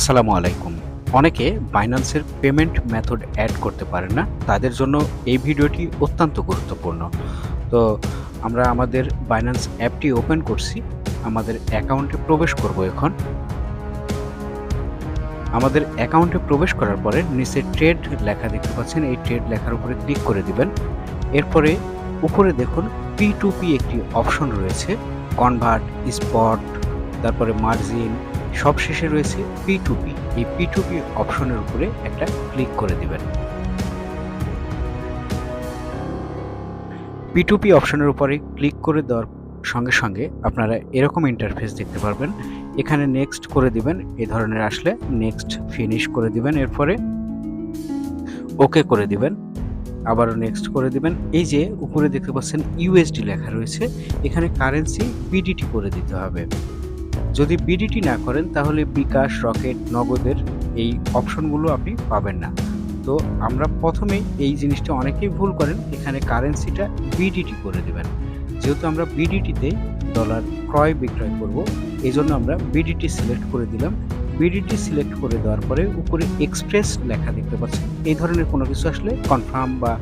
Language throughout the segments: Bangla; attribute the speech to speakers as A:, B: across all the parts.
A: আসসালামু আলাইকুম। অনেকে বাইন্যান্সের পেমেন্ট মেথড অ্যাড করতে পারেন না। তাদের জন্য এই ভিডিওটি অত্যন্ত গুরুত্বপূর্ণ। তো আমরা আমাদের বাইন্যান্স অ্যাপটি ওপেন করছি। আমাদের অ্যাকাউন্টে প্রবেশ করব এখন। আমাদের অ্যাকাউন্টে প্রবেশ করার পরে নিচে ট্রেড লেখা দেখতে পাচ্ছেন। এই ট্রেড লেখার উপরে ক্লিক করে দিবেন। এরপরে উপরে দেখুন P2P একটি অপশন রয়েছে। কনভার্ট, স্পট, তারপরে মার্জিন, সবশেষে রয়েছে P2P। এই P2P অপশনের উপরে একটা ক্লিক করে দিবেন। P2P অপশনের উপরে ক্লিক করে দেওয়ার সঙ্গে সঙ্গে আপনারা এরকম ইন্টারফেস দেখতে পারবেন। এখানে নেক্সট করে দিবেন। এই ধরনের আসলে নেক্সট ফিনিশ করে দিবেন। এরপরে ওকে করে দিবেন। আবারও নেক্সট করে দিবেন। এই যে উপরে দেখতে পাচ্ছেন ইউএসডি লেখা রয়েছে, এখানে কারেন্সি বিডিটি করে দিতে হবে। যদি বিডিটি না করেন তাহলে বিকাশ, রকেট, নগদের এই অপশনগুলো আপনি পাবেন না। তো আমরা প্রথমেই এই জিনিসটা অনেকেই ভুল করেন, এখানে কারেন্সিটা বিডিটি করে দেবেন। যেহেতু আমরা বিডিটিতে ডলার ক্রয় বিক্রয় করব, এই জন্য আমরা বিডিটি সিলেক্ট করে দিলাম। বিডিটি সিলেক্ট করে দেওয়ার পরে উপরে এক্সপ্রেস লেখা দেখতে পাচ্ছেন। এই ধরনের কোনো কিছু আসলে কনফার্ম বা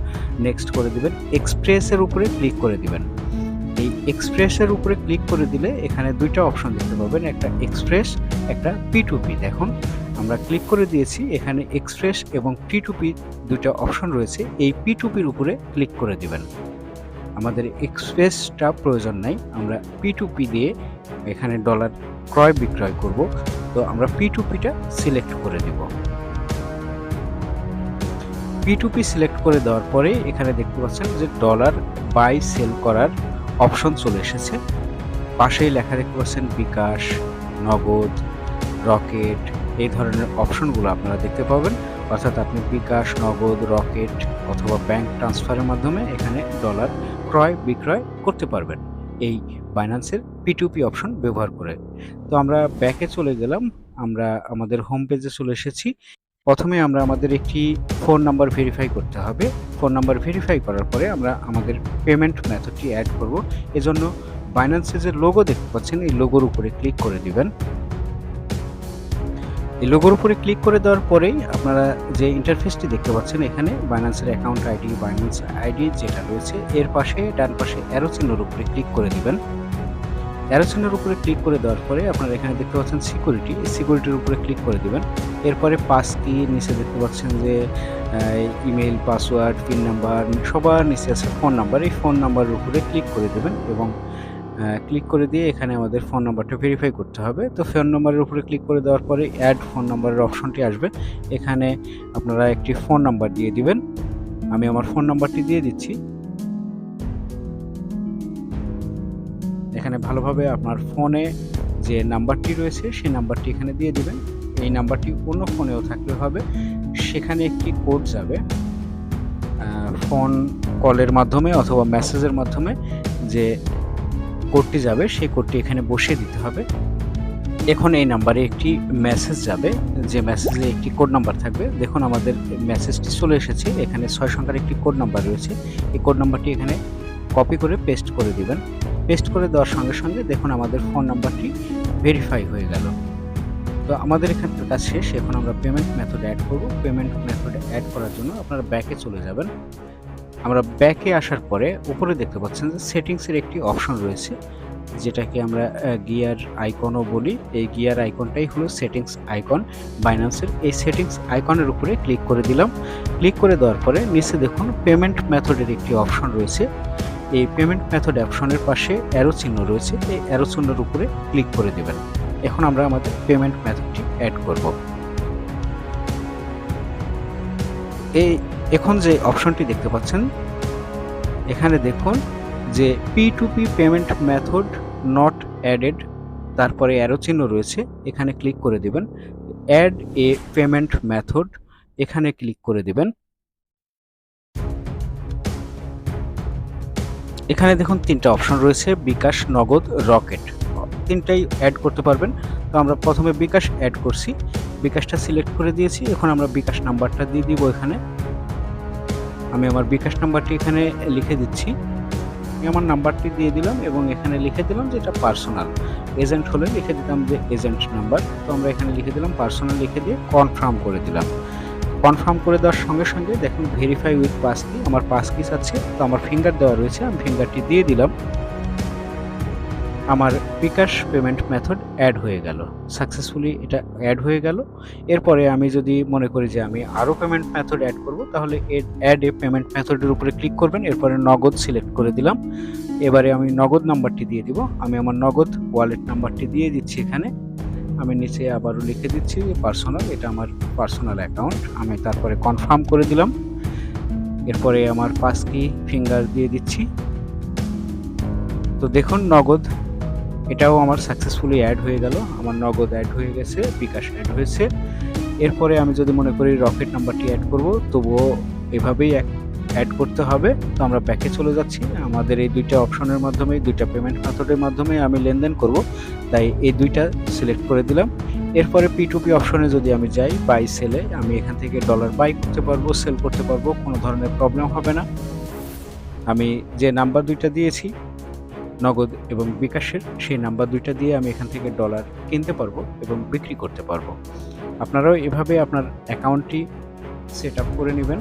A: নেক্সট করে দিবেন। এক্সপ্রেসের উপরে ক্লিক করে দিবেন। এই এক্সপ্রেসের উপরে ক্লিক করে দিলে এখানে দুইটা অপশন দেখতে পাবেন, একটা এক্সপ্রেস, একটা P2P। দেখুন আমরা ক্লিক করে দিয়েছি, এখানে এক্সপ্রেস এবং P2P দুইটা অপশন রয়েছে। এই P2P-র উপরে ক্লিক করে দিবেন। আমাদের এক্সপ্রেসটা প্রয়োজন নাই, আমরা P2P দিয়ে এখানে ডলার ক্রয় বিক্রয় করব। তো আমরা P2P-টা সিলেক্ট করে দিব। P2P সিলেক্ট করে দেওয়ার পরে এখানে দেখতে পাচ্ছেন যে ডলার বাই সেল করার অপশন চলে এসেছে। পাশেই লেখা দেখতে পাচ্ছেন বিকাশ, নগদ, রকেট, এই ধরনের অপশনগুলো আপনারা দেখতে পাবেন। অর্থাৎ আপনি বিকাশ, নগদ, রকেট অথবা ব্যাংক ট্রান্সফারের মাধ্যমে এখানে ডলার ক্রয় বিক্রয় করতে পারবেন এই বাইন্যান্সের P2P অপশন ব্যবহার করে। তো আমরা ব্যাকে চলে গেলাম, আমরা আমাদের হোম পেজে চলে এসেছি। প্রথমে আমরা আমাদের একটি ফোন নাম্বার ভেরিফাই করতে হবে। ফোন নাম্বার ভেরিফাই করার পরে আমরা আমাদের পেমেন্ট মেথডটি অ্যাড করব। এজন্য বাইন্যান্সের যে লোগো দেখতে পাচ্ছেন, এই লোগোর উপরে ক্লিক করে দিবেন। এই লোগোর উপরে ক্লিক করে দেওয়ার পরেই আপনারা যে ইন্টারফেসটি দেখতে পাচ্ছেন, এখানে বাইন্যান্সের অ্যাকাউন্ট আইডি, বাইন্যান্স আইডি যেটা রয়েছে এর পাশে ডান পাশে অ্যারো চিহ্নের উপরে ক্লিক করে দিবেন। অ্যারো চিহ্নের উপরে ক্লিক করে দেওয়ার পরে আপনারা এখানে দেখতে পাচ্ছেন সিকিউরিটি, এই সিকিউরিটির উপরে ক্লিক করে দিবেন। এরপরে পাস কি, নিচে দেখতে পাচ্ছেন যে ইমেল, পাসওয়ার্ড, পিন নাম্বার, সবার নিচে আছে ফোন নাম্বার। এই ফোন নাম্বারের উপরে ক্লিক করে দেবেন এবং ক্লিক করে দিয়ে এখানে আমাদের ফোন নাম্বারটা ভেরিফাই করতে হবে। তো ফোন নাম্বারের উপরে ক্লিক করে দেওয়ার পরে অ্যাড ফোন নাম্বারের অপশনটি আসবে। এখানে আপনারা একটি ফোন নাম্বার দিয়ে দিবেন। আমি আমার ফোন নাম্বারটি দিয়ে দিচ্ছি। এখানে ভালোভাবে আপনার ফোনে যে নাম্বারটি রয়েছে সেই নাম্বারটি এখানে দিয়ে দিবেন। এই নাম্বারটি অন্য ফোনেও থাকলে হবে। সেখানে একটি কোড যাবে, ফোন কলের মাধ্যমে অথবা মেসেজের মাধ্যমে যে কোডটি যাবে সেই কোডটি এখানে বসিয়ে দিতে হবে। এখন এই নাম্বারে একটি মেসেজ যাবে, যে মেসেজে একটি কোড নাম্বার থাকবে। দেখুন আমাদের মেসেজটি চলে এসেছে, এখানে 6 সংখ্যার একটি কোড নাম্বার রয়েছে। এই কোড নাম্বারটি এখানে কপি করে পেস্ট করে দিবেন। পেস্ট করে দেওয়ার সঙ্গে সঙ্গে দেখুন আমাদের ফোন নাম্বারটি ভেরিফাই হয়ে গেল। তো আমাদের এখানকার কাজ শেষ। এখন আমরা পেমেন্ট মেথড অ্যাড করব। পেমেন্ট মেথড অ্যাড করার জন্য আপনারা ব্যাকে চলে যাবেন। আমরা ব্যাকে আসার পরে উপরে দেখতে পাচ্ছেন যে সেটিংসের একটি অপশন রয়েছে, যেটাকে আমরা গিয়ার আইকনও বলি। এই গিয়ার আইকনটাই হলো সেটিংস আইকন বাইন্যান্সের। এই সেটিংস আইকনের উপরে ক্লিক করে দিলাম। ক্লিক করে দেওয়ার পরে নিচে দেখুন পেমেন্ট মেথডের একটি অপশন রয়েছে। এই পেমেন্ট মেথড অপশনের পাশে অ্যারো চিহ্ন রয়েছে, এই অ্যারো চিহ্নের উপরে ক্লিক করে দেবেন। এখন আমরা আমাদের পেমেন্ট মেথডটি অ্যাড করব। এখন যে অপশনটি দেখতে পাচ্ছেন, এখানে দেখুন যে P2P payment method not added, তারপরে অ্যারো চিহ্ন রয়েছে, এখানে ক্লিক করে দিবেন। অ্যাড এ পেমেন্ট মেথড, এখানে ক্লিক করে দিবেন। এখানে দেখুন 3টা অপশন রয়েছে, বিকাশ, নগদ, রকেট। 3টাই অ্যাড করতে পারবেন। তো আমরা প্রথমে বিকাশ অ্যাড করছি, বিকাশটা সিলেক্ট করে দিয়েছি। এখন আমরা বিকাশ নাম্বারটা দিয়ে দিব। এখানে আমি আমার বিকাশ নাম্বারটি এখানে লিখে দিচ্ছি। আমি আমার নাম্বারটি দিয়ে দিলাম এবং এখানে লিখে দিলাম যে এটা পার্সোনাল। এজেন্ট হলে লিখে দিতাম যে এজেন্ট নাম্বার। তো আমরা এখানে লিখে দিলাম পার্সোনাল, লিখে দিয়ে কনফার্ম করে দিলাম। কনফার্ম করে দেওয়ার সঙ্গে সঙ্গে দেখুন ভেরিফাই উইথ পাসকি, আমার পাসকি আছে, তো আমার ফিঙ্গার দেওয়া রয়েছে, আমি ফিঙ্গারটি দিয়ে দিলাম। আমার বিকাশ পেমেন্ট মেথড অ্যাড হয়ে গেল, সাকসেসফুলি এটা অ্যাড হয়ে গেল। এরপরে আমি যদি মনে করি যে আমি আরও পেমেন্ট মেথড অ্যাড করব, তাহলে অ্যাড এ পেমেন্ট মেথডের উপরে ক্লিক করবেন, এরপরে নগদ সিলেক্ট করে দিলাম। এবারে আমি নগদ নাম্বারটি দিয়ে দিব, আমি আমার নগদ ওয়ালেট নাম্বারটি দিয়ে দিচ্ছি এখানে। আমি নিচে আবারও লিখে দিচ্ছি যে পার্সোনাল, এটা আমার পার্সোনাল অ্যাকাউন্ট। আমি তারপরে কনফার্ম করে দিলাম। এরপরে আমার পাসকি ফিঙ্গার দিয়ে দিচ্ছি। তো দেখুন নগদ এটাও আমার সাকসেসফুলি অ্যাড হয়ে গেল, আমার নগদ অ্যাড হয়ে গেছে, বিকাশ অ্যাড হয়েছে। এরপরে আমি যদি মনে করি রকেট নাম্বারটি অ্যাড করব, তবুও এভাবেই অ্যাড করতে হবে। তো আমরা ব্যাকে চলে যাচ্ছি, আমাদের এই দুইটা অপশনের মাধ্যমে, দুইটা পেমেন্ট মেথডের মাধ্যমে আমি লেনদেন করব, তাই এই দুইটা সিলেক্ট করে দিলাম। এরপরে P2P অপশনে যদি আমি যাই, বাই সেলে, আমি এখান থেকে ডলার বাই করতে পারবো, সেল করতে পারবো, কোনো ধরনের প্রবলেম হবে না। আমি যে নাম্বার দুইটা দিয়েছি নগদ এবং বিকাশের, সেই নাম্বার দুইটা দিয়ে আমি এখান থেকে ডলার কিনতে পারবো এবং বিক্রি করতে পারবো। আপনারাও এভাবে আপনার অ্যাকাউন্টটি সেট আপ করে নেবেন,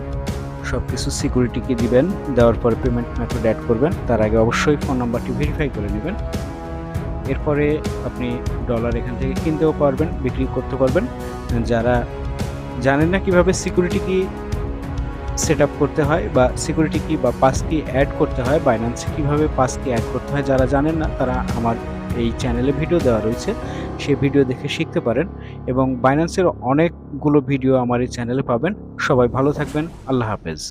A: সব কিছু সিকিউরিটি কি দিবেন, দেওয়ার পরে পেমেন্ট মেথড অ্যাড করবেন, তার আগে অবশ্যই ফোন নাম্বারটি ভেরিফাই করে নেবেন। এরপরে আপনি ডলার এখান থেকে কিনতেও পারবেন, বিক্রি করতে পারবেন। যারা জানেন না কিভাবে সিকিউরিটি কি সেট আপ করতে হয় বা সিকিউরিটি কি বা পাসকি অ্যাড করতে হয়, বাইন্যান্সে কীভাবে পাসকি অ্যাড করতে হয়, যারা জানেন না তারা আমার এই চ্যানেলে ভিডিও দেওয়া রয়েছে, সেই ভিডিও দেখে শিখতে পারেন। এবং বাইন্যান্সের অনেকগুলো ভিডিও আমার এই চ্যানেলে পাবেন। সবাই ভালো থাকবেন, আল্লাহ হাফেজ।